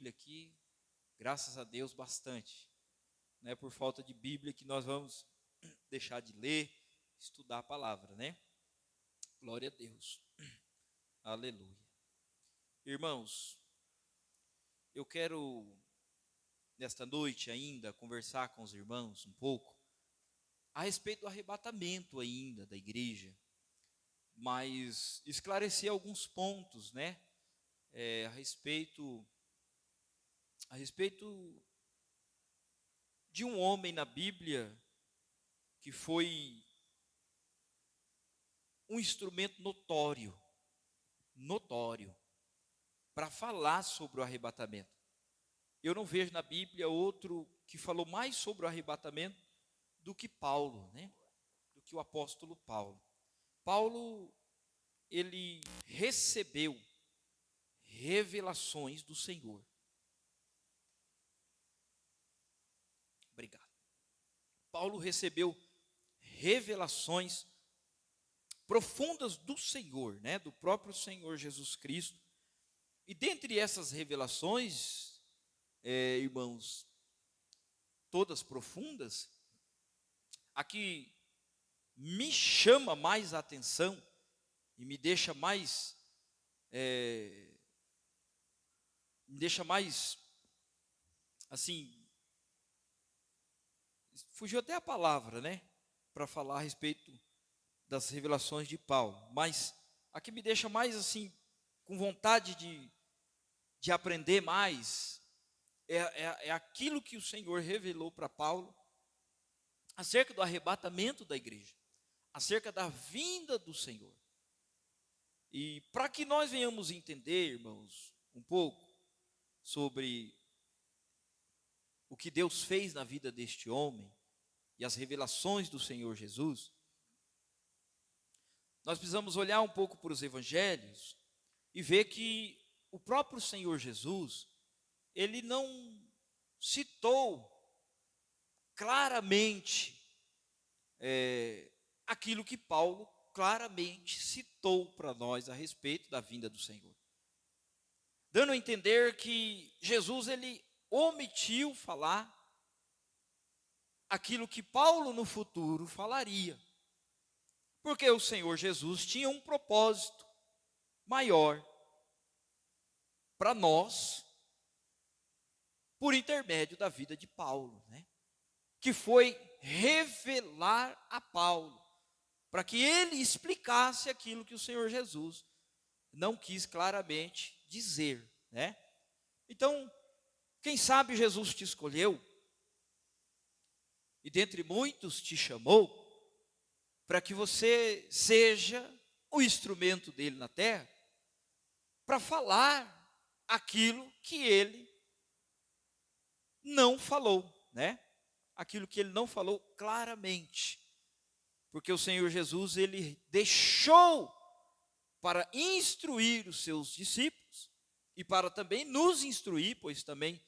Bíblia aqui, graças a Deus, bastante. Não é por falta de Bíblia que nós vamos deixar de ler, estudar a palavra, né? Glória a Deus. Aleluia. Irmãos, eu quero, nesta noite ainda, conversar com os irmãos um pouco a respeito do arrebatamento ainda da igreja, mas esclarecer alguns pontos, né? A respeito de um homem na Bíblia que foi um instrumento notório, para falar sobre o arrebatamento. Eu não vejo na Bíblia outro que falou mais sobre o arrebatamento do que Paulo, né? Do que o apóstolo Paulo. Paulo, ele recebeu revelações do Senhor. Obrigado. Paulo recebeu revelações profundas do Senhor, né? Do próprio Senhor Jesus Cristo. E dentre essas revelações, irmãos, todas profundas, a que me chama mais a atenção e me deixa mais, assim, fugiu até a palavra, né, para falar a respeito das revelações de Paulo, mas a que me deixa mais, assim, com vontade de aprender mais, é aquilo que o Senhor revelou para Paulo acerca do arrebatamento da igreja, acerca da vinda do Senhor. E para que nós venhamos entender, irmãos, um pouco sobre o que Deus fez na vida deste homem e as revelações do Senhor Jesus, nós precisamos olhar um pouco para os evangelhos e ver que o próprio Senhor Jesus, ele não citou claramente aquilo que Paulo claramente citou para nós a respeito da vinda do Senhor, dando a entender que Jesus, ele omitiu falar aquilo que Paulo no futuro falaria, porque o Senhor Jesus tinha um propósito maior para nós, por intermédio da vida de Paulo, né? Que foi revelar a Paulo, para que ele explicasse aquilo que o Senhor Jesus não quis claramente dizer, né? Então, quem sabe Jesus te escolheu, e dentre muitos te chamou, para que você seja o instrumento dele na terra, para falar aquilo que ele não falou, né? Aquilo que ele não falou claramente. Porque o Senhor Jesus, ele deixou para instruir os seus discípulos e para também nos instruir, pois também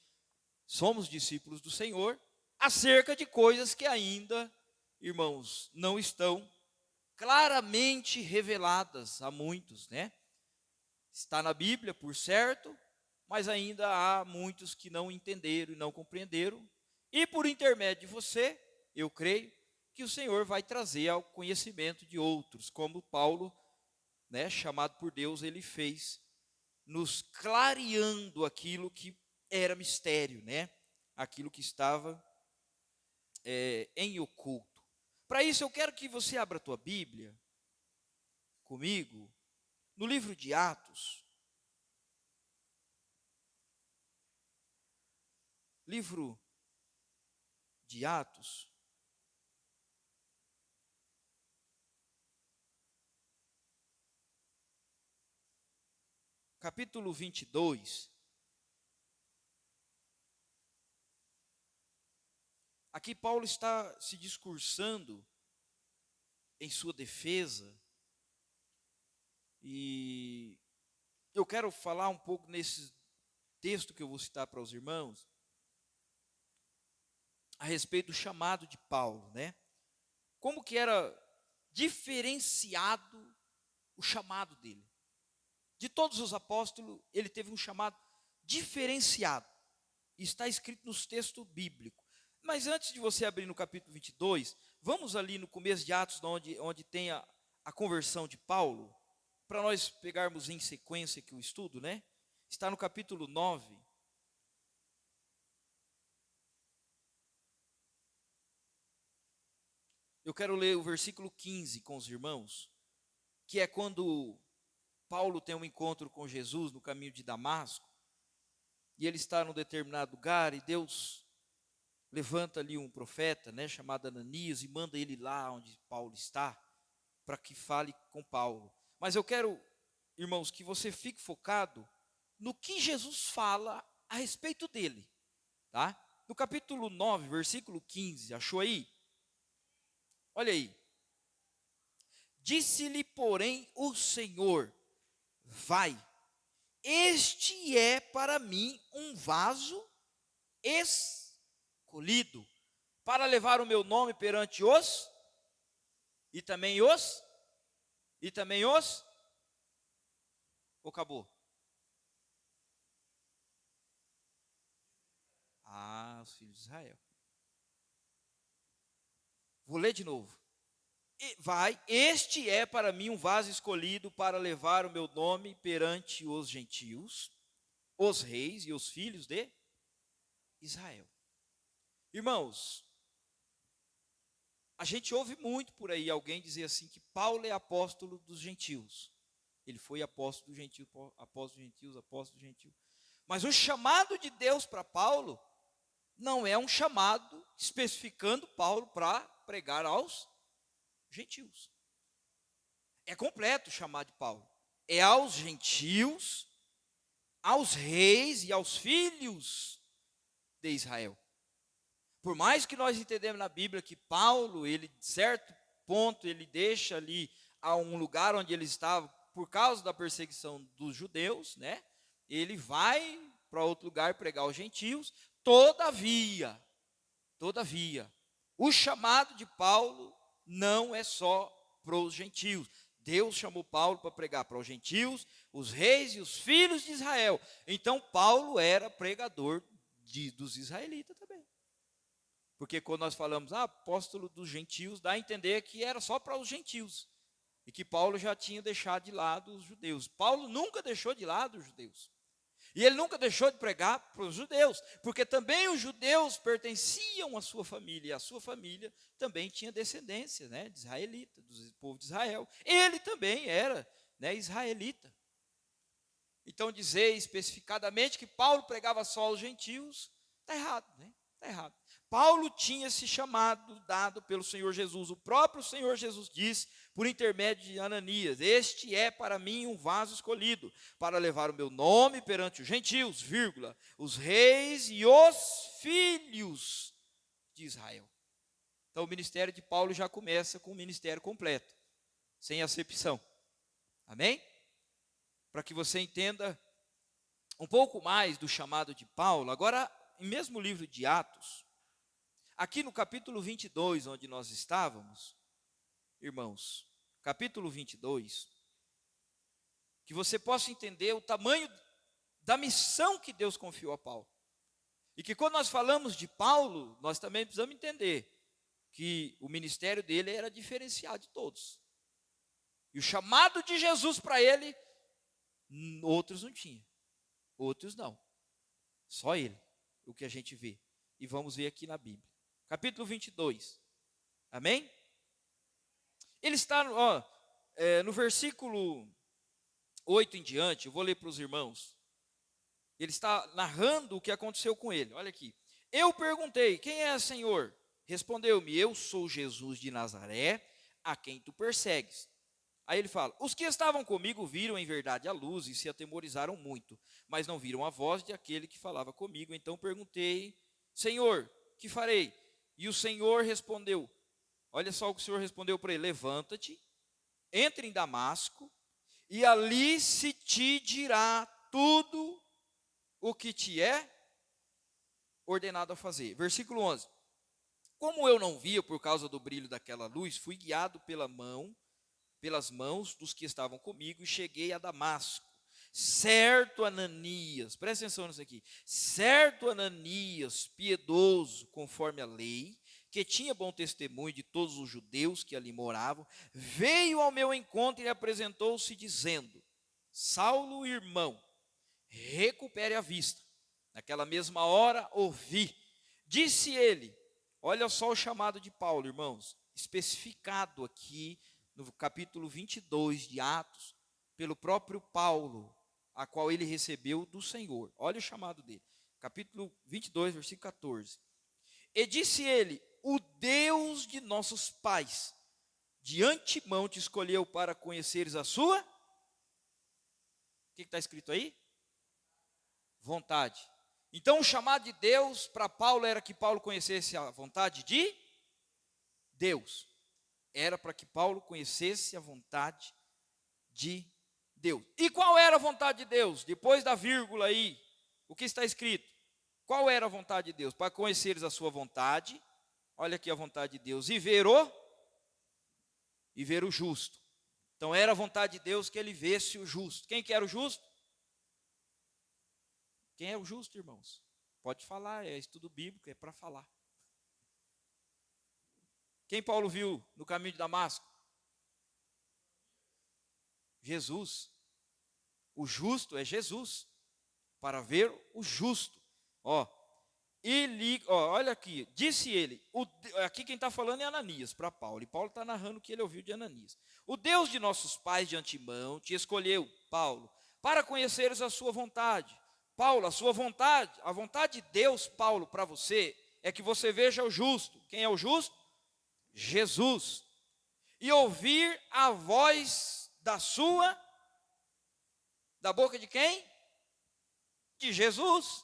somos discípulos do Senhor, acerca de coisas que ainda, irmãos, não estão claramente reveladas a muitos, né? Está na Bíblia, por certo, mas ainda há muitos que não entenderam e não compreenderam. E por intermédio de você, eu creio que o Senhor vai trazer ao conhecimento de outros, como Paulo, né, chamado por Deus, ele fez, nos clareando aquilo que era mistério, né? Aquilo que estava em oculto. Para isso eu quero que você abra a tua Bíblia comigo no livro de Atos. Livro de Atos, capítulo 22. Aqui Paulo está se discursando em sua defesa, e eu quero falar um pouco nesse texto que eu vou citar para os irmãos, a respeito do chamado de Paulo, né? Como que era diferenciado o chamado dele. De todos os apóstolos, ele teve um chamado diferenciado. Está escrito nos textos bíblicos. Mas antes de você abrir no capítulo 22, vamos ali no começo de Atos, onde tem a conversão de Paulo, para nós pegarmos em sequência aqui o estudo, né? Está no capítulo 9. Eu quero ler o versículo 15 com os irmãos, que é quando Paulo tem um encontro com Jesus no caminho de Damasco, e ele está num determinado lugar, e Deus levanta ali um profeta, né, chamado Ananias, e manda ele lá onde Paulo está, para que fale com Paulo. Mas eu quero, irmãos, que você fique focado no que Jesus fala a respeito dele, tá? No capítulo 9, versículo 15, achou aí? Olha aí. Disse-lhe, porém, o Senhor: vai, este é para mim um vaso escolhido, para levar o meu nome perante os, e também os, ou acabou? Ah, os filhos de Israel. Vou ler de novo. Vai, este é para mim um vaso escolhido para levar o meu nome perante os gentios, os reis e os filhos de Israel. Irmãos, a gente ouve muito por aí alguém dizer assim que Paulo é apóstolo dos gentios. Ele foi apóstolo dos gentios, apóstolo dos gentios, apóstolo dos gentios. Mas o chamado de Deus para Paulo não é um chamado especificando Paulo para pregar aos gentios. É completo o chamado de Paulo. É aos gentios, aos reis e aos filhos de Israel. Por mais que nós entendemos na Bíblia que Paulo, ele, de certo ponto, ele deixa ali a um lugar onde ele estava por causa da perseguição dos judeus, né? Ele vai para outro lugar pregar aos gentios. Todavia, o chamado de Paulo não é só para os gentios. Deus chamou Paulo para pregar para os gentios, os reis e os filhos de Israel. Então Paulo era pregador dos israelitas também. Porque quando nós falamos, apóstolo dos gentios, dá a entender que era só para os gentios. E que Paulo já tinha deixado de lado os judeus. Paulo nunca deixou de lado os judeus. E ele nunca deixou de pregar para os judeus, porque também os judeus pertenciam à sua família, e a sua família também tinha descendência, né, de israelita, do povo de Israel. Ele também era, né, israelita. Então dizer especificadamente que Paulo pregava só aos gentios, está errado, né? Está errado. Paulo tinha esse chamado dado pelo Senhor Jesus. O próprio Senhor Jesus disse, por intermédio de Ananias: este é para mim um vaso escolhido, para levar o meu nome perante os gentios, vírgula, os reis e os filhos de Israel. Então o ministério de Paulo já começa com o ministério completo, sem acepção. Amém? Para que você entenda um pouco mais do chamado de Paulo, agora, em mesmo livro de Atos, aqui no capítulo 22, onde nós estávamos, irmãos, capítulo 22, que você possa entender o tamanho da missão que Deus confiou a Paulo. E que quando nós falamos de Paulo, nós também precisamos entender que o ministério dele era diferenciado de todos. E o chamado de Jesus para ele, outros não tinham, outros não. Só ele, o que a gente vê. E vamos ver aqui na Bíblia. Capítulo 22. Amém? Ele está no versículo 8 em diante, eu vou ler para os irmãos. Ele está narrando o que aconteceu com ele. Olha aqui. Eu perguntei: quem é, Senhor? Respondeu-me: eu sou Jesus de Nazaré, a quem tu persegues. Aí ele fala: os que estavam comigo viram em verdade a luz e se atemorizaram muito, mas não viram a voz de aquele que falava comigo. Então perguntei: Senhor, que farei? E o Senhor respondeu, olha só o que o Senhor respondeu para ele: levanta-te, entre em Damasco, e ali se te dirá tudo o que te é ordenado a fazer. Versículo 11. Como eu não via por causa do brilho daquela luz, fui guiado pelas mãos dos que estavam comigo e cheguei a Damasco. certo Ananias, presta atenção nisso aqui, certo Ananias, piedoso conforme a lei, que tinha bom testemunho de todos os judeus que ali moravam, veio ao meu encontro e apresentou-se dizendo: Saulo, irmão, recupere a vista. Naquela mesma hora ouvi. Disse ele, olha só o chamado de Paulo, irmãos, especificado aqui no capítulo 22 de Atos, pelo próprio Paulo, a qual ele recebeu do Senhor. Olha o chamado dele, capítulo 22, versículo 14. E disse ele: o Deus de nossos pais, de antemão te escolheu para conheceres a sua... O que está escrito aí? Vontade. Então o chamado de Deus para Paulo era que Paulo conhecesse a vontade de Deus. Era para que Paulo conhecesse a vontade de Deus. E qual era a vontade de Deus? Depois da vírgula aí, o que está escrito? Qual era a vontade de Deus? Para conheceres a sua vontade, olha aqui a vontade de Deus, e ver o justo. Então era a vontade de Deus que ele visse o justo. Quem que era o justo? Quem é o justo, irmãos? Pode falar, é estudo bíblico, é para falar. Quem Paulo viu no caminho de Damasco? Jesus. O justo é Jesus, para ver o justo. Olha aqui, disse ele, aqui quem está falando é Ananias para Paulo, e Paulo está narrando o que ele ouviu de Ananias. O Deus de nossos pais de antemão te escolheu, Paulo, para conheceres a sua vontade. Paulo, a sua vontade, a vontade de Deus, Paulo, para você, é que você veja o justo. Quem é o justo? Jesus. E ouvir a voz da boca de quem? De Jesus.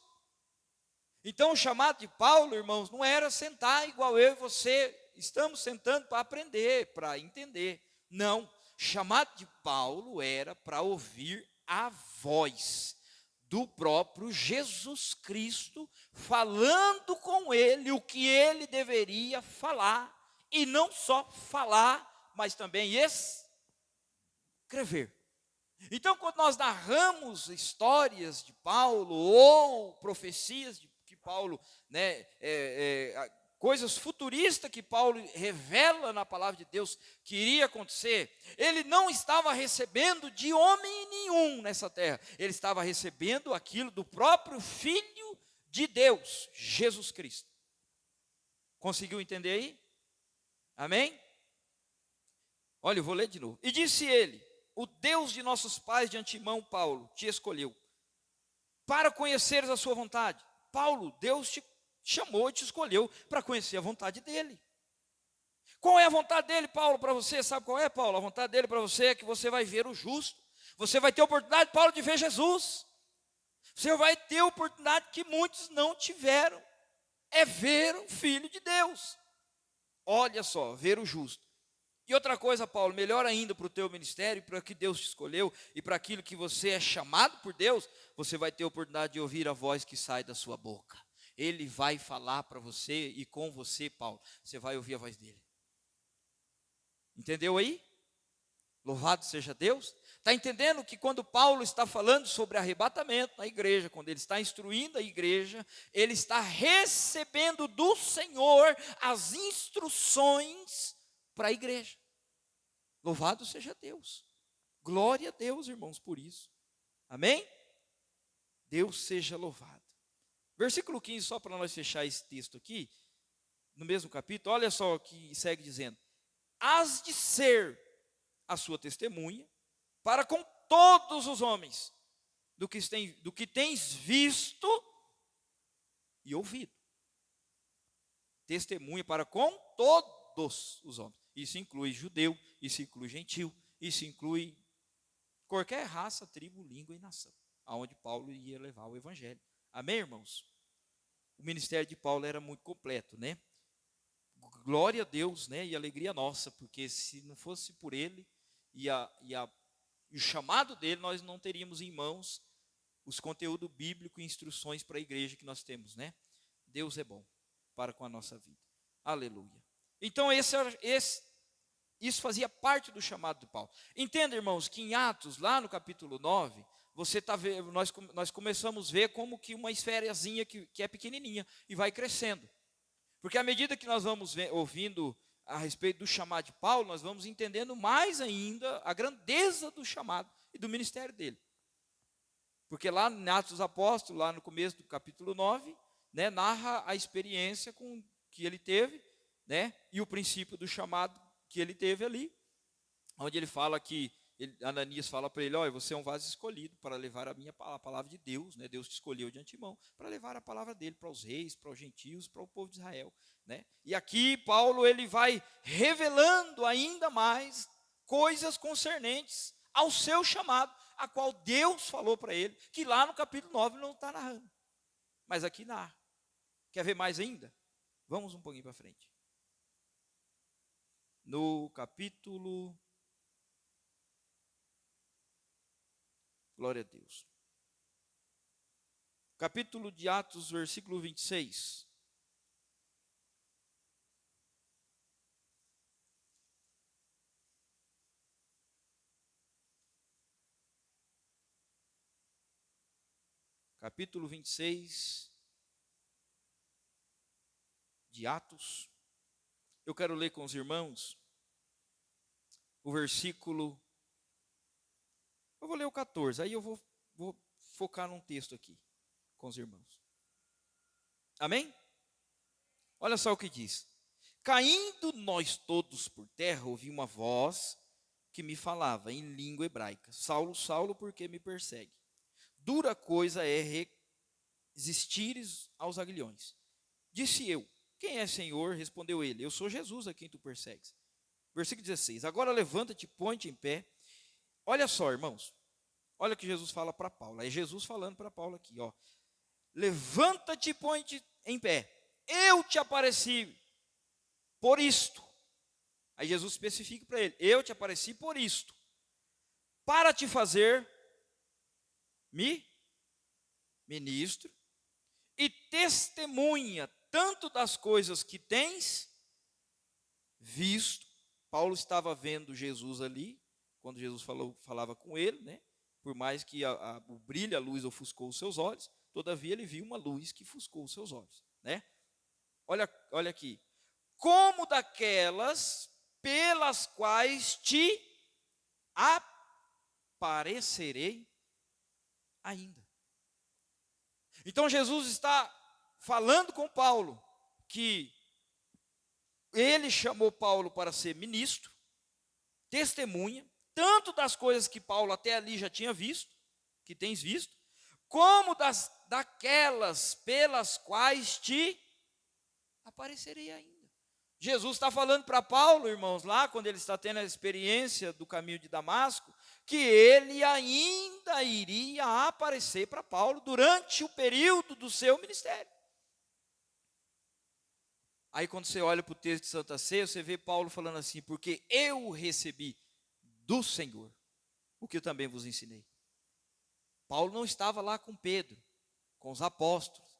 Então o chamado de Paulo, irmãos, não era sentar igual eu e você estamos sentando para aprender, para entender. Não, o chamado de Paulo era para ouvir a voz do próprio Jesus Cristo, falando com ele o que ele deveria falar, e não só falar, mas também escrever. Então, quando nós narramos histórias de Paulo, ou profecias que Paulo, coisas futuristas que Paulo revela na palavra de Deus que iria acontecer, ele não estava recebendo de homem nenhum nessa terra, ele estava recebendo aquilo do próprio Filho de Deus, Jesus Cristo. Conseguiu entender aí? Amém? Olha, eu vou ler de novo. E disse ele: o Deus de nossos pais de antemão, Paulo, te escolheu para conheceres a sua vontade. Paulo, Deus te chamou e te escolheu para conhecer a vontade dele. Qual é a vontade dele, Paulo, para você? Sabe qual é, Paulo? A vontade dele para você é que você vai ver o justo. Você vai ter a oportunidade, Paulo, de ver Jesus. Você vai ter a oportunidade que muitos não tiveram. É ver o Filho de Deus. Olha só, ver o justo. E outra coisa, Paulo, melhor ainda para o teu ministério, para o que Deus te escolheu e para aquilo que você é chamado por Deus, você vai ter a oportunidade de ouvir a voz que sai da sua boca. Ele vai falar para você e com você, Paulo, você vai ouvir a voz dele. Entendeu aí? Louvado seja Deus. Está entendendo que quando Paulo está falando sobre arrebatamento na igreja, quando ele está instruindo a igreja, ele está recebendo do Senhor as instruções para a igreja. Louvado seja Deus. Glória a Deus, irmãos, por isso. Amém? Deus seja louvado. Versículo 15, só para nós fechar esse texto aqui, no mesmo capítulo, olha só o que segue dizendo: hás de ser a sua testemunha para com todos os homens do que tens visto e ouvido. Testemunha para com todos os homens. Isso inclui judeu, isso inclui gentil, isso inclui qualquer raça, tribo, língua e nação, aonde Paulo ia levar o evangelho. Amém, irmãos? O ministério de Paulo era muito completo, né? Glória a Deus, né? E alegria nossa, porque se não fosse por ele e o chamado dele, nós não teríamos em mãos os conteúdos bíblicos e instruções para a igreja que nós temos, né? Deus é bom para com a nossa vida. Aleluia. Então isso fazia parte do chamado de Paulo. Entenda, irmãos, que em Atos, lá no capítulo 9, você tá vendo, nós começamos a ver como que uma esferazinha que é pequenininha e vai crescendo. Porque à medida que nós vamos ouvindo a respeito do chamado de Paulo, nós vamos entendendo mais ainda a grandeza do chamado e do ministério dele. Porque lá em Atos dos Apóstolos, lá no começo do capítulo 9, né, narra a experiência que ele teve, né, e o princípio do chamado que ele teve ali, onde ele fala que, Ananias fala para ele, olha, você é um vaso escolhido para levar a palavra de Deus, né, Deus te escolheu de antemão, para levar a palavra dele para os reis, para os gentios, para o povo de Israel. Né? E aqui Paulo ele vai revelando ainda mais coisas concernentes ao seu chamado, a qual Deus falou para ele, que lá no capítulo 9 não está narrando, mas aqui narra. Quer ver mais ainda? Vamos um pouquinho para frente. No capítulo... Glória a Deus. Capítulo de Atos, versículo 26. Capítulo 26 de Atos. Eu quero ler com os irmãos o versículo. Eu vou ler o 14, aí eu vou focar num texto aqui com os irmãos. Amém? Olha só o que diz. Caindo nós todos por terra, ouvi uma voz que me falava em língua hebraica: Saulo, Saulo, por que me persegue? Dura coisa é resistires aos aguilhões. Disse eu: quem é, Senhor? Respondeu ele: eu sou Jesus a quem tu persegues. Versículo 16. Agora levanta-te, põe-te em pé. Olha só, irmãos. Olha o que Jesus fala para Paulo. É Jesus falando para Paulo aqui, ó. Levanta-te e põe-te em pé. Eu te apareci por isto. Aí Jesus especifica para ele: eu te apareci por isto, para te fazer ministro e testemunha tanto das coisas que tens visto. Paulo estava vendo Jesus ali, quando Jesus falava com ele, né? Por mais que o brilho, a luz ofuscou os seus olhos, todavia ele viu uma luz que ofuscou os seus olhos, né? Olha aqui. Como daquelas pelas quais te aparecerei ainda. Então Jesus está falando com Paulo que ele chamou Paulo para ser ministro, testemunha, tanto das coisas que Paulo até ali já tinha visto, que tens visto, como daquelas pelas quais te aparecerei ainda. Jesus está falando para Paulo, irmãos, lá quando ele está tendo a experiência do caminho de Damasco, que ele ainda iria aparecer para Paulo durante o período do seu ministério. Aí quando você olha para o texto de Santa Ceia, você vê Paulo falando assim: porque eu recebi do Senhor o que eu também vos ensinei. Paulo não estava lá com Pedro, com os apóstolos.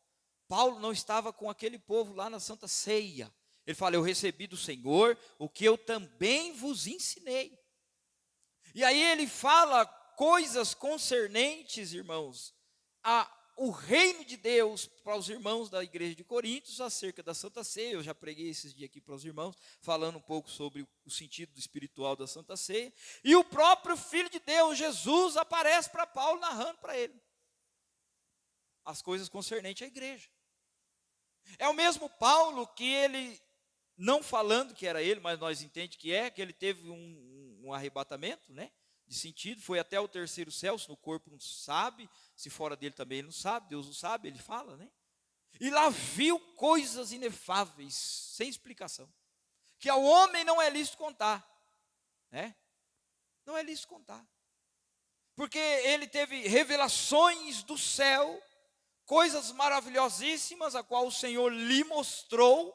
Paulo não estava com aquele povo lá na Santa Ceia. Ele fala: eu recebi do Senhor o que eu também vos ensinei. E aí ele fala coisas concernentes, irmãos, o reino de Deus para os irmãos da igreja de Coríntios acerca da Santa Ceia. Eu já preguei esses dias aqui para os irmãos, falando um pouco sobre o sentido espiritual da Santa Ceia. E o próprio Filho de Deus, Jesus, aparece para Paulo, narrando para ele as coisas concernentes à igreja. É o mesmo Paulo que ele, não falando que era ele, mas nós entendemos que ele teve um arrebatamento, né? De sentido, foi até o terceiro céu, se no corpo não sabe, se fora dele também ele não sabe, Deus não sabe, ele fala, né? E lá viu coisas inefáveis, sem explicação, que ao homem não é lícito contar, né? Não é lícito contar, porque ele teve revelações do céu, coisas maravilhosíssimas, a qual o Senhor lhe mostrou,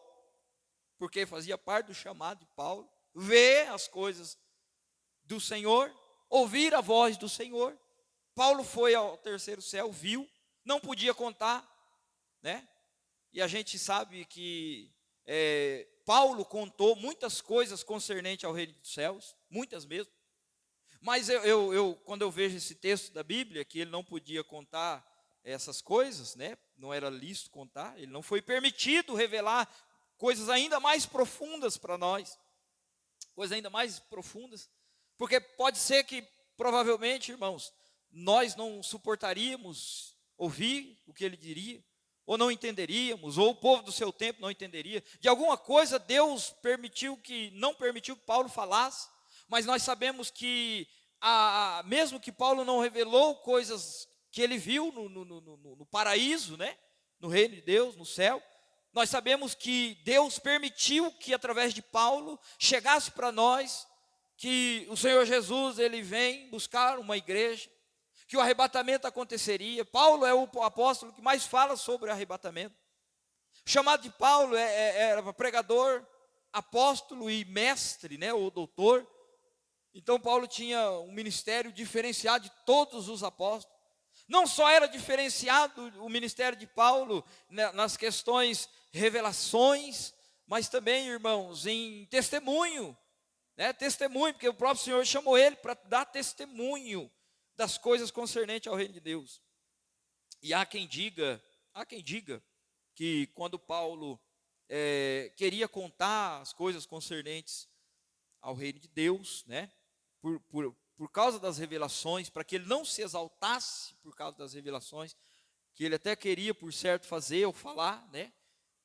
porque fazia parte do chamado de Paulo, ver as coisas do Senhor, ouvir a voz do Senhor. Paulo foi ao terceiro céu, viu, não podia contar, né? E a gente sabe que Paulo contou muitas coisas concernentes ao reino dos céus, muitas mesmo. Mas quando eu vejo esse texto da Bíblia, que ele não podia contar essas coisas, né? Não era lícito contar, ele não foi permitido revelar coisas ainda mais profundas para nós, coisas ainda mais profundas, porque pode ser que, provavelmente, irmãos, nós não suportaríamos ouvir o que ele diria, ou não entenderíamos, ou o povo do seu tempo não entenderia. De alguma coisa Deus não permitiu que Paulo falasse, mas nós sabemos que, mesmo que Paulo não revelou coisas que ele viu no paraíso, né? No reino de Deus, no céu, nós sabemos que Deus permitiu que através de Paulo chegasse para nós que o Senhor Jesus, ele vem buscar uma igreja, que o arrebatamento aconteceria. Paulo é o apóstolo que mais fala sobre o arrebatamento. O chamado de Paulo era pregador, apóstolo e mestre, né, ou doutor. Então Paulo tinha um ministério diferenciado de todos os apóstolos. Não só era diferenciado o ministério de Paulo, né, nas questões revelações, mas também, irmãos, em testemunho, né, testemunho, porque o próprio Senhor chamou ele para dar testemunho das coisas concernentes ao reino de Deus. E há quem diga que quando Paulo queria contar as coisas concernentes ao reino de Deus, né, por causa das revelações, para que ele não se exaltasse por causa das revelações, que ele até queria, por certo, fazer ou falar, né,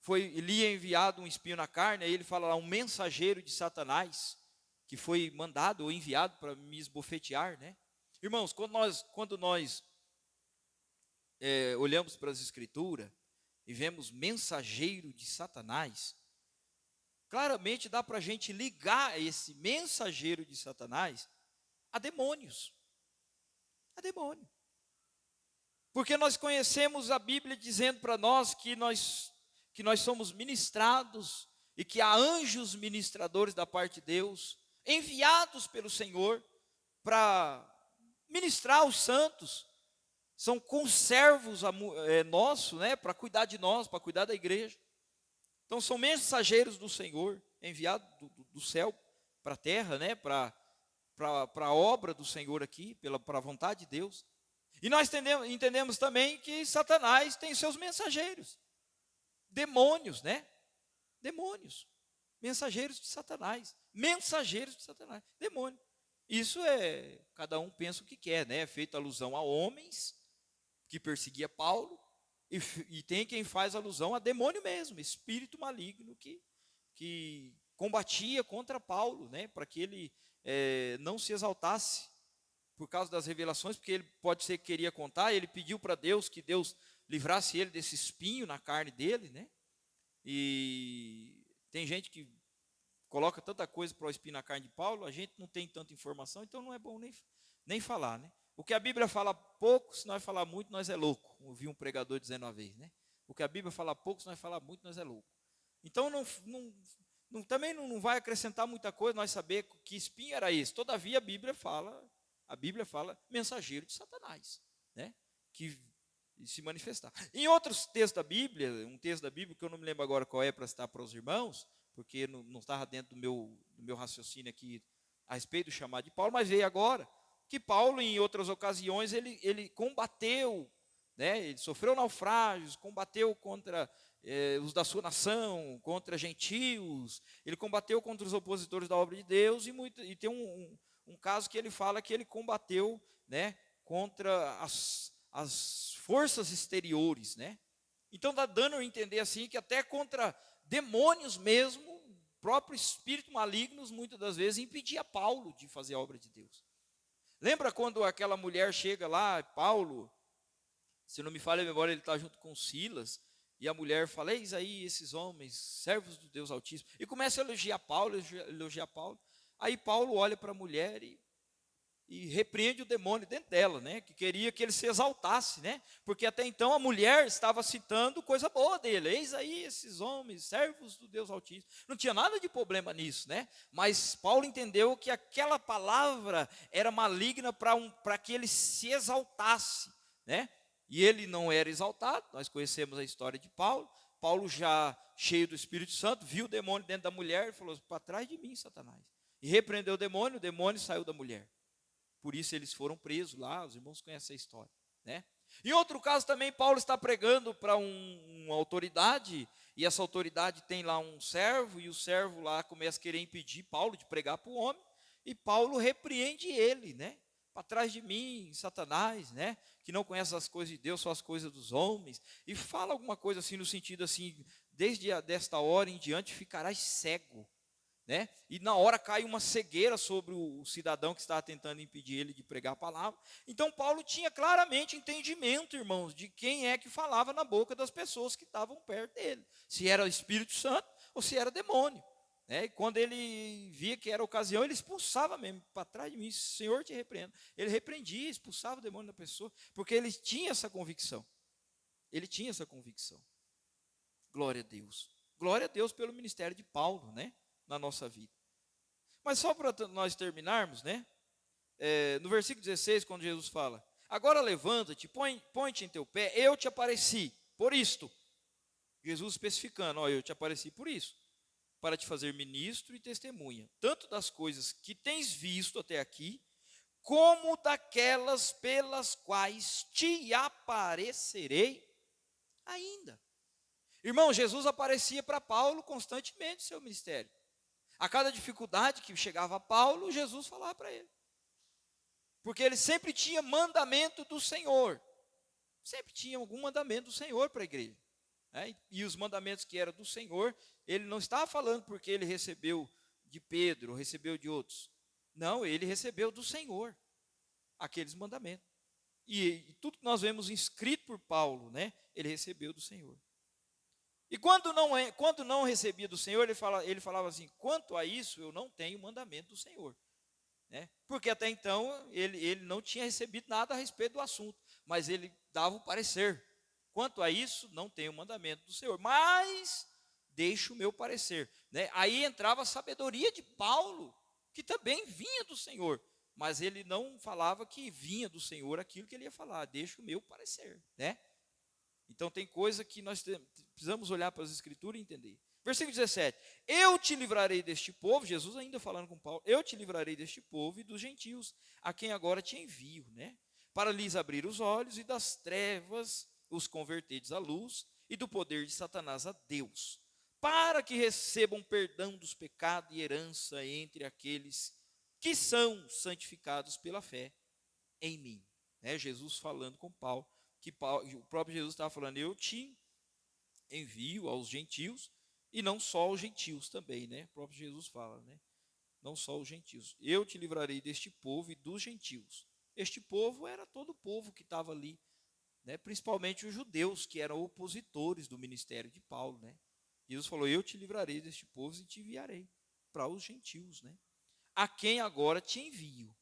lhe enviado um espinho na carne, aí ele fala lá, um mensageiro de Satanás, que foi mandado ou enviado para me esbofetear, né. Irmãos, quando nós olhamos para as Escrituras e vemos mensageiro de Satanás, claramente dá para a gente ligar esse mensageiro de Satanás a demônios. A demônio. Porque nós conhecemos a Bíblia dizendo para nós que nós somos ministrados e que há anjos ministradores da parte de Deus, enviados pelo Senhor para ministrar aos santos, são conservos nossos, né, para cuidar de nós, para cuidar da igreja. Então são mensageiros do Senhor, enviados do céu para a terra, né, para a obra do Senhor aqui, para a vontade de Deus. E nós entendemos também que Satanás tem seus mensageiros, demônios, né? Demônios, mensageiros de Satanás, demônio. Isso cada um pensa o que quer, né? É feito alusão a homens que perseguia Paulo, e tem quem faz alusão a demônio mesmo, espírito maligno que combatia contra Paulo, né? Para que ele não se exaltasse por causa das revelações, porque ele pode ser que queria contar, ele pediu para Deus que Deus livrasse ele desse espinho na carne dele, né? E tem gente que coloca tanta coisa para o espinho na carne de Paulo, a gente não tem tanta informação, então não é bom nem falar, né? O que a Bíblia fala pouco, se nós falar muito, nós é louco. Ouvi um pregador dizendo uma vez, né? O que a Bíblia fala pouco, se nós falar muito, nós é louco. Então também não vai acrescentar muita coisa nós saber que espinho era esse. Todavia a Bíblia fala mensageiro de Satanás, né? Que se manifestar. Em outros textos da Bíblia, um texto da Bíblia que eu não me lembro agora qual é para citar para os irmãos, porque não estava dentro do meu raciocínio aqui a respeito do chamado de Paulo, mas veio agora que Paulo, em outras ocasiões, ele combateu, né? Ele sofreu naufrágios, combateu contra os da sua nação, contra gentios, ele combateu contra os opositores da obra de Deus, e tem um caso que ele fala que ele combateu, né, contra as forças exteriores, né? Então está dando a entender assim que até contra demônios mesmo, o próprio espírito malignos muitas das vezes impedia Paulo de fazer a obra de Deus. Lembra quando aquela mulher chega lá, Paulo, se não me falha a memória, ele está junto com Silas, e a mulher fala, eis aí esses homens, servos do Deus Altíssimo, e começa a elogiar Paulo, aí Paulo olha para a mulher e repreende o demônio dentro dela, né? Que queria que ele se exaltasse, né? Porque até então a mulher estava citando coisa boa dele. Eis aí esses homens, servos do Deus Altíssimo. Não tinha nada de problema nisso, né? Mas Paulo entendeu que aquela palavra era maligna para que ele se exaltasse, né? E ele não era exaltado. Nós conhecemos a história de Paulo. Paulo, já cheio do Espírito Santo, viu o demônio dentro da mulher e falou, para trás de mim, Satanás. E repreendeu o demônio saiu da mulher. por isso eles foram presos lá, os irmãos conhecem a história, né? Em outro caso também, Paulo está pregando para uma autoridade, e essa autoridade tem lá um servo, e o servo lá começa a querer impedir Paulo de pregar para o homem, e Paulo repreende ele, né? Para trás de mim, Satanás, né? Que não conhece as coisas de Deus, só as coisas dos homens, e fala alguma coisa assim no sentido assim, desta hora em diante ficarás cego, né? E na hora cai uma cegueira sobre o cidadão que estava tentando impedir ele de pregar a palavra. Então Paulo tinha claramente entendimento, irmãos, de quem é que falava na boca das pessoas que estavam perto dele, se era o Espírito Santo ou se era demônio, né? E quando ele via que era ocasião, ele expulsava mesmo, para trás de mim, Senhor te repreenda. Ele repreendia, expulsava o demônio da pessoa, porque ele tinha essa convicção. Ele tinha essa convicção. Glória a Deus. Glória a Deus pelo ministério de Paulo, né? Na nossa vida. Mas só para nós terminarmos, né? No versículo 16, quando Jesus fala: agora levanta-te, põe-te em teu pé, eu te apareci, por isto. Jesus especificando: ó, eu te apareci por isso, para te fazer ministro e testemunha, tanto das coisas que tens visto até aqui, como daquelas pelas quais te aparecerei ainda. Irmão, Jesus aparecia para Paulo constantemente no seu ministério. A cada dificuldade que chegava a Paulo, Jesus falava para ele. Porque ele sempre tinha mandamento do Senhor. Sempre tinha algum mandamento do Senhor para a igreja, né? E os mandamentos que eram do Senhor, ele não estava falando porque ele recebeu de Pedro, recebeu de outros. Não, ele recebeu do Senhor aqueles mandamentos. E tudo que nós vemos escrito por Paulo, né, ele recebeu do Senhor. E quando não recebia do Senhor, ele falava assim: quanto a isso, eu não tenho mandamento do Senhor, né? Porque até então ele não tinha recebido nada a respeito do assunto, mas ele dava o parecer: quanto a isso, não tenho mandamento do Senhor, mas deixo o meu parecer, né? Aí entrava a sabedoria de Paulo, que também vinha do Senhor, mas ele não falava que vinha do Senhor aquilo que ele ia falar: deixa o meu parecer, né? Então tem coisa que nós precisamos olhar para as Escrituras e entender. Versículo 17: eu te livrarei deste povo, Jesus ainda falando com Paulo, eu te livrarei deste povo e dos gentios, a quem agora te envio, né? Para lhes abrir os olhos e das trevas os converteres à luz e do poder de Satanás a Deus, para que recebam perdão dos pecados e herança entre aqueles que são santificados pela fé em mim, né? Jesus falando com Paulo, o próprio Jesus estava falando: eu te envio aos gentios, e não só aos gentios também, né? O próprio Jesus fala, né? Não só os gentios. Eu te livrarei deste povo e dos gentios. Este povo era todo o povo que estava ali, né? Principalmente os judeus, que eram opositores do ministério de Paulo, né? Jesus falou: eu te livrarei deste povo e te enviarei para os gentios, né? A quem agora te envio,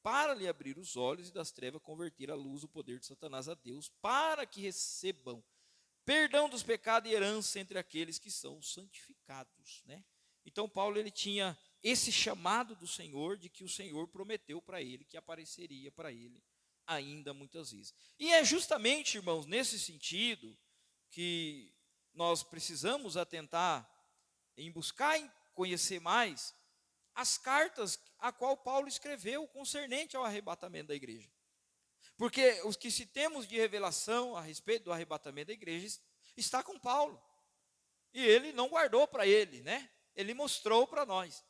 para lhe abrir os olhos e das trevas converter à luz o poder de Satanás a Deus, para que recebam perdão dos pecados e herança entre aqueles que são santificados, né? Então Paulo, ele tinha esse chamado do Senhor, de que o Senhor prometeu para ele que apareceria para ele ainda muitas vezes. E é justamente, irmãos, nesse sentido que nós precisamos atentar em buscar e conhecer mais as cartas a qual Paulo escreveu concernente ao arrebatamento da igreja. Porque os que se temos de revelação a respeito do arrebatamento da igreja está com Paulo. E ele não guardou para ele, né? Ele mostrou para nós.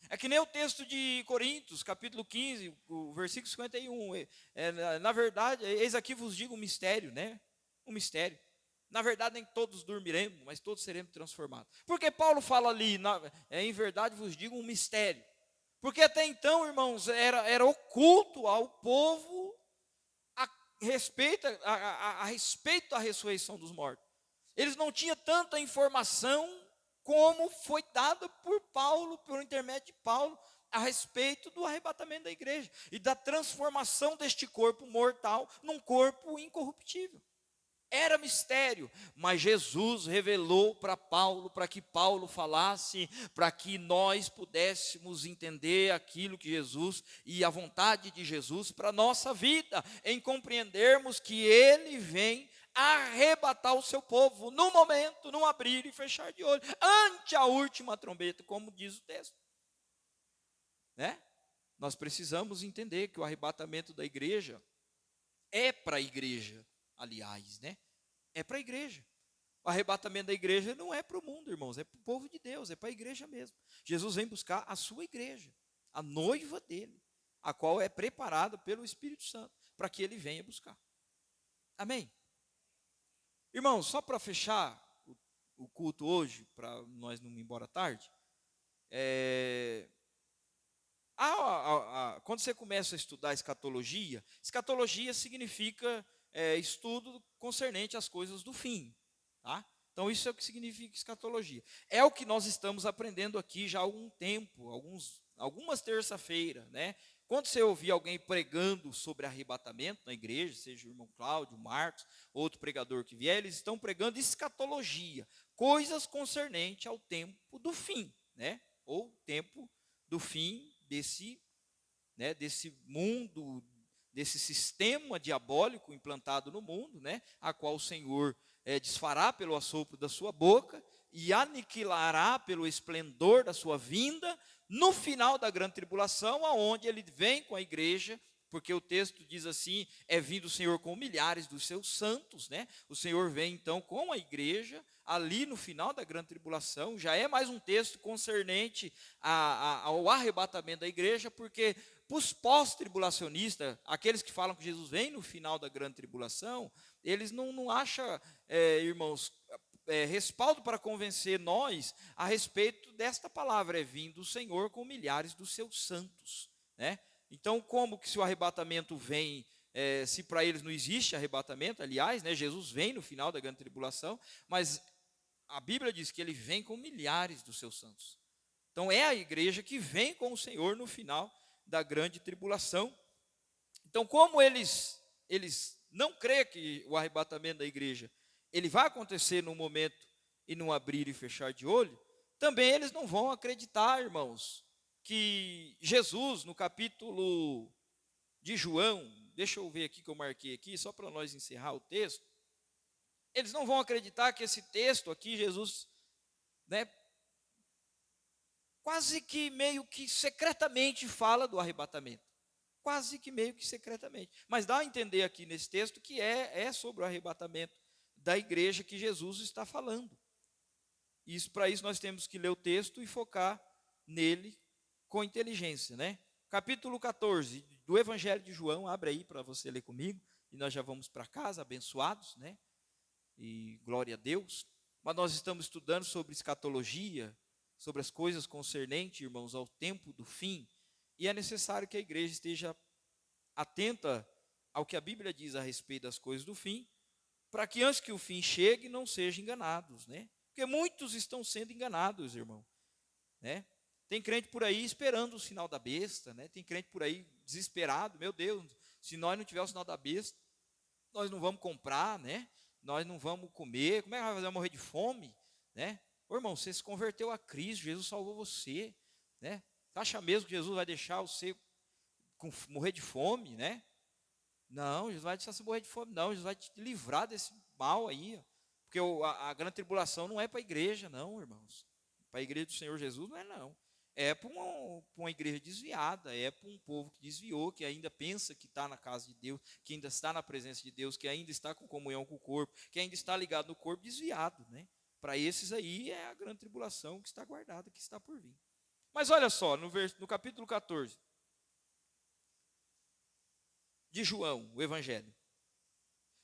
É que nem o texto de Coríntios, capítulo 15, o versículo 51. Na verdade, eis aqui vos digo um mistério, né? Um mistério. Na verdade, nem todos dormiremos, mas todos seremos transformados. Porque Paulo fala ali, em verdade vos digo um mistério. Porque até então, irmãos, era oculto ao povo a respeito da ressurreição dos mortos. Eles não tinham tanta informação como foi dada por Paulo, por intermédio de Paulo, a respeito do arrebatamento da igreja e da transformação deste corpo mortal num corpo incorruptível. Era mistério, mas Jesus revelou para Paulo, para que Paulo falasse, para que nós pudéssemos entender aquilo que Jesus e a vontade de Jesus para a nossa vida, em compreendermos que Ele vem arrebatar o seu povo no momento, num abrir e fechar de olho, ante a última trombeta, como diz o texto, né? nós precisamos entender que o arrebatamento da igreja é para a igreja, aliás, né? É para a igreja. O arrebatamento da igreja não é para o mundo, irmãos, é para o povo de Deus, é para a igreja mesmo. Jesus vem buscar a sua igreja, a noiva dele, a qual é preparada pelo Espírito Santo, para que ele venha buscar. Amém? Irmãos, só para fechar o culto hoje, para nós não ir embora tarde, quando você começa a estudar escatologia significa estudo concernente às coisas do fim, tá? Então isso é o que significa escatologia. É o que nós estamos aprendendo aqui já há algum tempo, algumas terça-feiras, né? Quando você ouvir alguém pregando sobre arrebatamento na igreja, seja o irmão Cláudio, Marcos, outro pregador que vier, eles estão pregando escatologia, coisas concernentes ao tempo do fim, né? Ou tempo do fim desse mundo, desse sistema diabólico implantado no mundo, né, a qual o Senhor desfará pelo assopro da sua boca e aniquilará pelo esplendor da sua vinda, no final da grande tribulação, aonde ele vem com a igreja, porque o texto diz assim, é vindo o Senhor com milhares dos seus santos, né? O Senhor vem então com a igreja, ali no final da grande tribulação, já é mais um texto concernente ao arrebatamento da igreja, porque para os pós-tribulacionistas, aqueles que falam que Jesus vem no final da grande tribulação, eles não acham, irmãos, respaldo para convencer nós a respeito desta palavra, é vindo o Senhor com milhares dos seus santos, né? Então, como que se o arrebatamento vem, se para eles não existe arrebatamento, aliás, né, Jesus vem no final da grande tribulação, mas a Bíblia diz que ele vem com milhares dos seus santos. Então, é a igreja que vem com o Senhor no final da grande tribulação. Então, como eles não creem que o arrebatamento da igreja ele vai acontecer num momento e num abrir e fechar de olho, também eles não vão acreditar, irmãos, que Jesus, no capítulo de João, deixa eu ver aqui que eu marquei aqui, só para nós encerrar o texto, eles não vão acreditar que esse texto aqui, Jesus, né, quase que meio que secretamente fala do arrebatamento. Quase que meio que secretamente. Mas dá a entender aqui nesse texto que é sobre o arrebatamento da igreja que Jesus está falando. Para isso nós temos que ler o texto e focar nele com inteligência, né? Capítulo 14 do Evangelho de João, abre aí para você ler comigo, e nós já vamos para casa, abençoados, né? E glória a Deus. Mas nós estamos estudando sobre escatologia, sobre as coisas concernentes, irmãos, ao tempo do fim, e é necessário que a igreja esteja atenta ao que a Bíblia diz a respeito das coisas do fim, para que antes que o fim chegue, não sejam enganados, né? Porque muitos estão sendo enganados, irmão, né? Tem crente por aí esperando o sinal da besta, né? Tem crente por aí desesperado, meu Deus, se nós não tiver o sinal da besta, nós não vamos comprar, né? Nós não vamos comer, como é que vai fazer? Morrer de fome, né? Ô, irmão, você se converteu a Cristo, Jesus salvou você, né? Você acha mesmo que Jesus vai deixar você morrer de fome, né? Não, Jesus vai deixar você morrer de fome, não. Jesus vai te livrar desse mal aí, ó. Porque a grande tribulação não é para a igreja, não, irmãos. Para a igreja do Senhor Jesus não é, não. É para uma igreja desviada, é para um povo que desviou, que ainda pensa que está na casa de Deus, que ainda está na presença de Deus, que ainda está com comunhão com o corpo, que ainda está ligado no corpo, desviado, né? Para esses aí é a grande tribulação que está guardada, que está por vir. Mas olha só, no capítulo 14 de João, o Evangelho.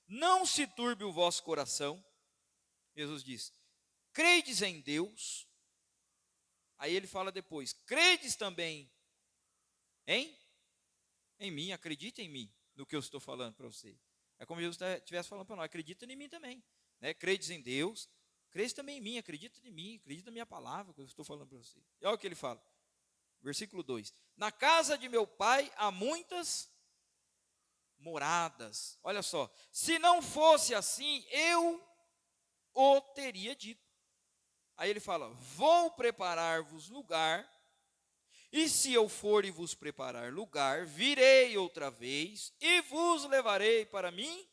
Não se turbe o vosso coração, Jesus diz, credes em Deus. Aí ele fala depois, credes também em mim, acredita em mim, no que eu estou falando para você. É como Jesus estivesse falando para nós, acredita em mim também, né? Credes em Deus, credes também em mim, acredita em mim, acredita na minha palavra que eu estou falando para você. E olha o que ele fala, versículo 2, na casa de meu pai há muitas moradas. Olha só, se não fosse assim, eu o teria dito. Aí ele fala, vou preparar-vos lugar, e se eu for e vos preparar lugar, virei outra vez, e vos levarei para mim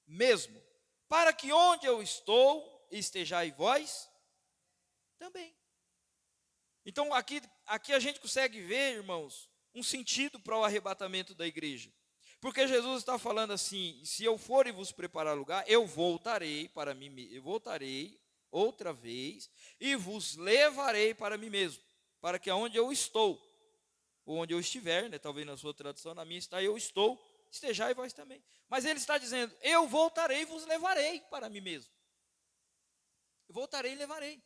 mesmo, para que onde eu estou, estejais vós também. Então aqui a gente consegue ver, irmãos, um sentido para o arrebatamento da igreja. Porque Jesus está falando assim: se eu for e vos preparar lugar, eu voltarei para mim, eu voltarei outra vez e vos levarei para mim mesmo, para que aonde eu estou, ou onde eu estiver, né, talvez na sua tradução, na minha está eu estou, estejai vós também. Mas ele está dizendo: eu voltarei e vos levarei para mim mesmo. Eu voltarei e levarei.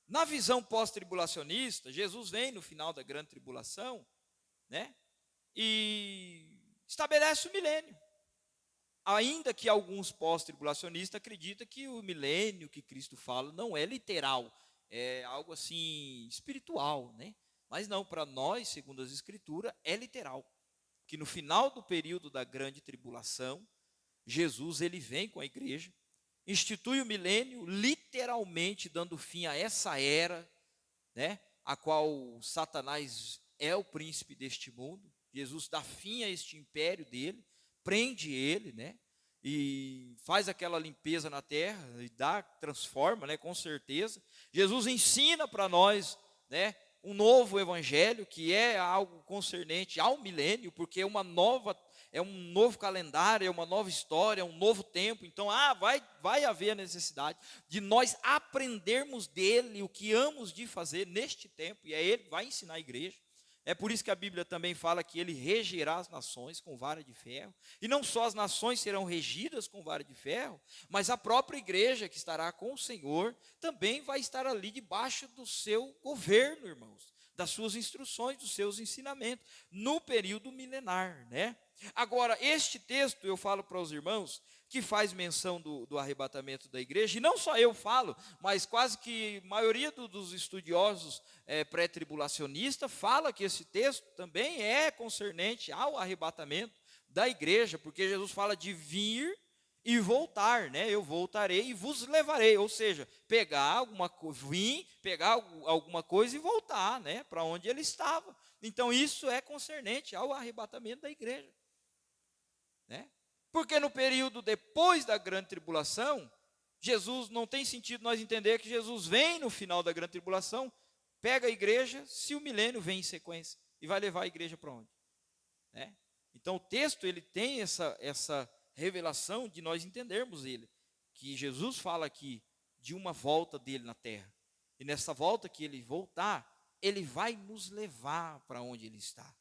Na visão pós-tribulacionista, Jesus vem no final da grande tribulação, né, e estabelece o milênio. Ainda que alguns pós-tribulacionistas acreditam que o milênio que Cristo fala não é literal, é algo assim espiritual, né? Mas não, para nós, segundo as Escrituras, é literal. Que no final do período da grande tribulação, Jesus ele vem com a igreja, institui o milênio, literalmente dando fim a essa era, né? A qual Satanás é o príncipe deste mundo. Jesus dá fim a este império dele, prende ele, né? E faz aquela limpeza na terra e transforma, né? Com certeza. Jesus ensina para nós, né? Um novo evangelho que é algo concernente ao milênio, porque é é um novo calendário, é uma nova história, é um novo tempo. Então, vai haver a necessidade de nós aprendermos dele o que hamos de fazer neste tempo, e ele vai ensinar a igreja. É por isso que a Bíblia também fala que ele regerá as nações com vara de ferro. E não só as nações serão regidas com vara de ferro, mas a própria igreja que estará com o Senhor também vai estar ali debaixo do seu governo, irmãos, das suas instruções, dos seus ensinamentos, no período milenar, né? Agora, este texto, eu falo para os irmãos, que faz menção do arrebatamento da igreja, e não só eu falo, mas quase que a maioria dos estudiosos pré-tribulacionistas fala que esse texto também é concernente ao arrebatamento da igreja, porque Jesus fala de vir e voltar, né? Eu voltarei e vos levarei, ou seja, vir, pegar alguma coisa e voltar, né? Para onde ele estava. Então isso é concernente ao arrebatamento da igreja, né? Porque no período depois da grande tribulação, Jesus, não tem sentido nós entender que Jesus vem no final da grande tribulação, pega a igreja, se o milênio vem em sequência, e vai levar a igreja para onde? Né? Então o texto ele tem essa revelação de nós entendermos ele, que Jesus fala aqui de uma volta dele na terra, e nessa volta que ele voltar, ele vai nos levar para onde ele está,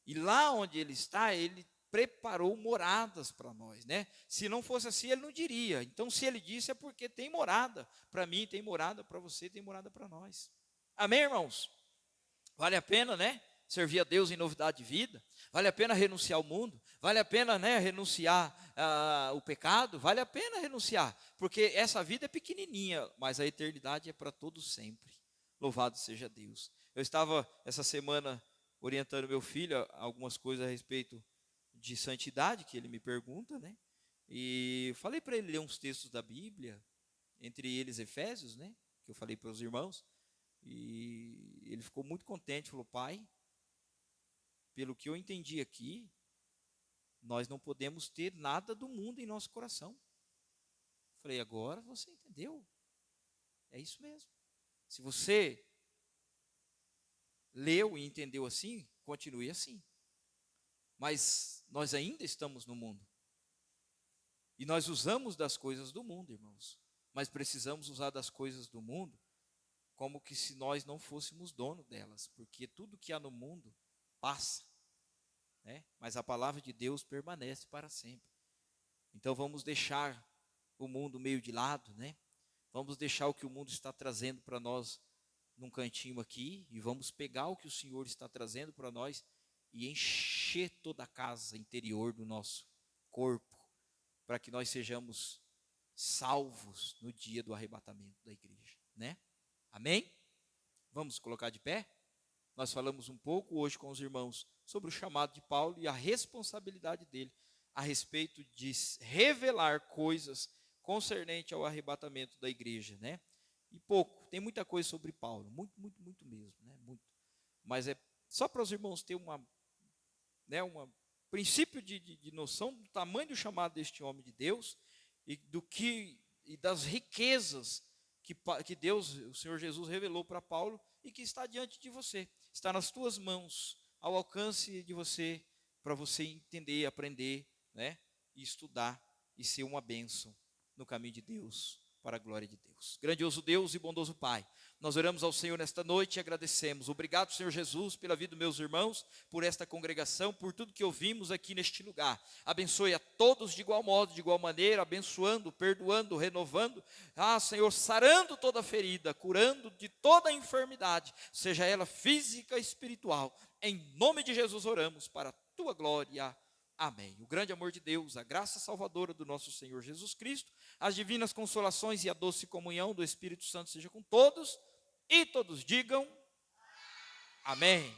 e lá onde ele está, ele preparou moradas para nós, né? Se não fosse assim, ele não diria. Então, se ele disse, é porque tem morada para mim, tem morada para você, tem morada para nós. Amém, irmãos? Vale a pena, né? Servir a Deus em novidade de vida. Vale a pena renunciar ao mundo. Vale a pena, né? Renunciar o pecado. Vale a pena renunciar, porque essa vida é pequenininha, mas a eternidade é para todos sempre. Louvado seja Deus. Eu estava essa semana orientando meu filho a algumas coisas a respeito de santidade, que ele me pergunta, né? E falei para ele ler uns textos da Bíblia, entre eles Efésios, né? Que eu falei para os irmãos. E ele ficou muito contente, falou: pai, pelo que eu entendi aqui, nós não podemos ter nada do mundo em nosso coração. Falei: agora você entendeu? É isso mesmo. Se você leu e entendeu assim, continue assim. Mas nós ainda estamos no mundo. E nós usamos das coisas do mundo, irmãos. Mas precisamos usar das coisas do mundo como que se nós não fôssemos dono delas. Porque tudo que há no mundo passa, né? Mas a palavra de Deus permanece para sempre. Então vamos deixar o mundo meio de lado, né? Vamos deixar o que o mundo está trazendo para nós num cantinho aqui. E vamos pegar o que o Senhor está trazendo para nós e encher toda a casa interior do nosso corpo, para que nós sejamos salvos no dia do arrebatamento da igreja, né? Amém? Vamos colocar de pé? Nós falamos um pouco hoje com os irmãos sobre o chamado de Paulo e a responsabilidade dele a respeito de revelar coisas concernente ao arrebatamento da igreja, né? E pouco, tem muita coisa sobre Paulo, muito mesmo, né? Muito. Mas é só para os irmãos ter né, princípio de noção do tamanho do chamado deste homem de Deus e das riquezas que Deus, o Senhor Jesus, revelou para Paulo e que está diante de você. Está nas tuas mãos ao alcance de você, para você entender, aprender, né? E estudar e ser uma bênção no caminho de Deus, para a glória de Deus. Grandioso Deus e bondoso Pai, nós oramos ao Senhor nesta noite e agradecemos. Obrigado, Senhor Jesus, pela vida dos meus irmãos, por esta congregação, por tudo que ouvimos aqui neste lugar. Abençoe a todos de igual modo, de igual maneira, abençoando, perdoando, renovando. Senhor, sarando toda ferida, curando de toda enfermidade, seja ela física e espiritual. Em nome de Jesus oramos para a tua glória. Amém. O grande amor de Deus, a graça salvadora do nosso Senhor Jesus Cristo, as divinas consolações e a doce comunhão do Espírito Santo seja com todos, e todos digam amém.